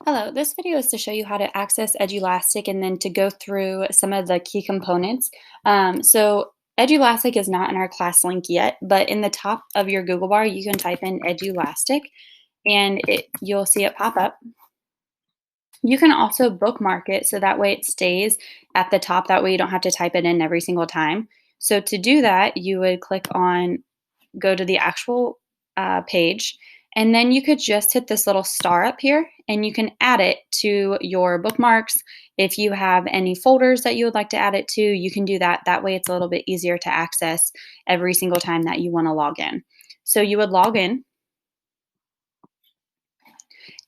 Hello, this video is to show you how to access Edulastic and then to go through some of the key components. Edulastic is not in our class link yet, but in the top of your Google bar, you can type in Edulastic and you'll see it pop up. You can also bookmark it so that way it stays at the top. That way you don't have to type it in every single time. So to do that, you would go to the actual page, and then you could just hit this little star up here and you can add it to your bookmarks. If you have any folders that you would like to add it to, you can do that. That way it's a little bit easier to access every single time that you want to log in. So you would log in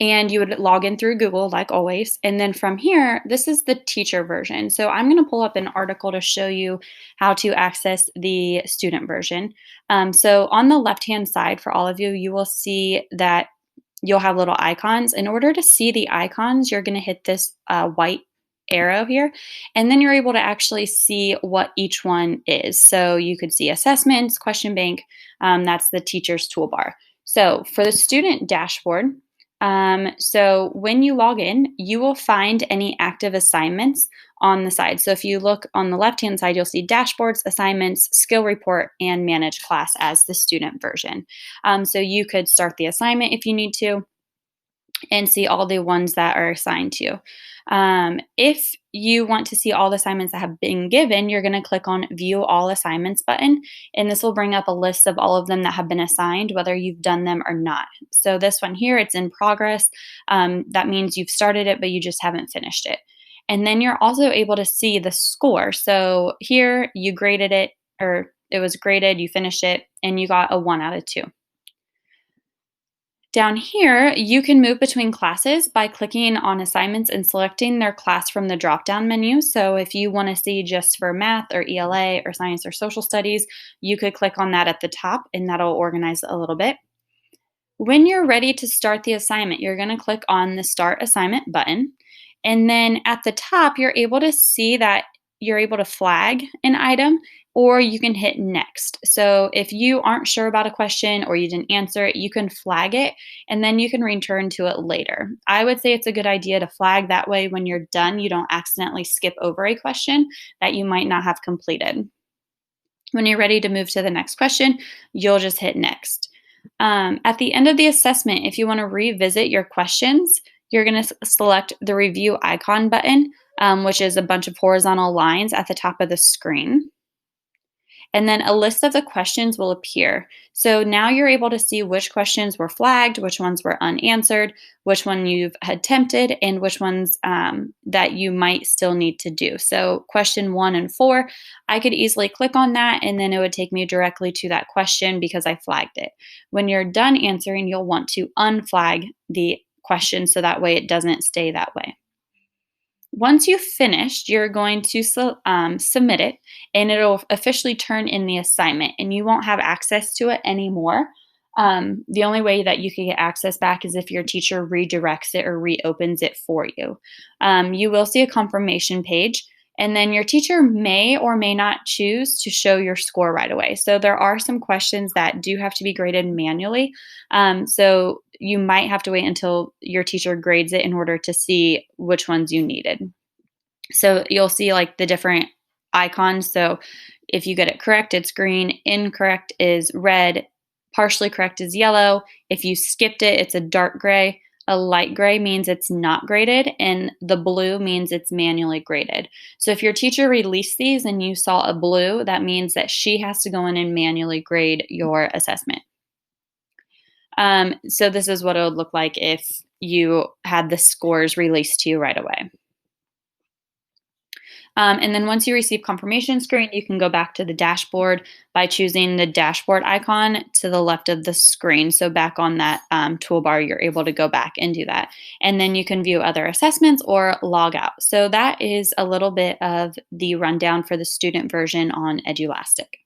and you would log in through Google like always. And then from here, this is the teacher version. So I'm going to pull up an article to show you how to access the student version. So on the left-hand side for all of you, you will see that you'll have little icons. In order to see the icons, you're going to hit this white arrow here, and then you're able to actually see what each one is. So you could see assessments, question bank, that's the teacher's toolbar. So for the student dashboard, so when you log in, you will find any active assignments on the side. So if you look on the left-hand side, you'll see dashboards, assignments, skill report, and manage class as the student version. So you could start the assignment if you need to and see all the ones that are assigned to you. If you want to see all the assignments that have been given, you're going to click on View All Assignments button, and this will bring up a list of all of them that have been assigned, whether you've done them or not. So this one here, it's in progress. That means you've started it, but you just haven't finished it. And then you're also able to see the score. So here you graded it, or it was graded, you finished it, and you got a 1 out of 2. Down here, you can move between classes by clicking on assignments and selecting their class from the drop-down menu. So if you want to see just for math or ELA or science or social studies, you could click on that at the top and that'll organize it a little bit. When you're ready to start the assignment, you're going to click on the Start Assignment button. And then at the top, you're able to see that you're able to flag an item, or you can hit Next. So if you aren't sure about a question or you didn't answer it, you can flag it and then you can return to it later. I would say it's a good idea to flag, that way when you're done, you don't accidentally skip over a question that you might not have completed. When you're ready to move to the next question, you'll just hit Next. At the end of the assessment, if you want to revisit your questions, you're going to select the Review Icon button, which is a bunch of horizontal lines at the top of the screen. And then a list of the questions will appear. So now you're able to see which questions were flagged, which ones were unanswered, which one you've attempted, and which ones that you might still need to do. So question 1 and 4, I could easily click on that and then it would take me directly to that question because I flagged it. When you're done answering, you'll want to unflag the question so that way it doesn't stay that way. Once you've finished, you're going to submit it, and it'll officially turn in the assignment, and you won't have access to it anymore. The only way that you can get access back is if your teacher redirects it or reopens it for you. You will see a confirmation page, and then your teacher may or may not choose to show your score right away. So there are some questions that do have to be graded manually. So you might have to wait until your teacher grades it in order to see which ones you needed. So you'll see like the different icons. So if you get it correct, it's green, incorrect is red, partially correct is yellow. If you skipped it, it's a dark gray. A light gray means it's not graded, and the blue means it's manually graded. So if your teacher released these and you saw a blue, that means that she has to go in and manually grade your assessment. So this is what it would look like if you had the scores released to you right away. And then once you receive confirmation screen, you can go back to the dashboard by choosing the dashboard icon to the left of the screen. So back on that toolbar, you're able to go back and do that. And then you can view other assessments or log out. So that is a little bit of the rundown for the student version on Edulastic.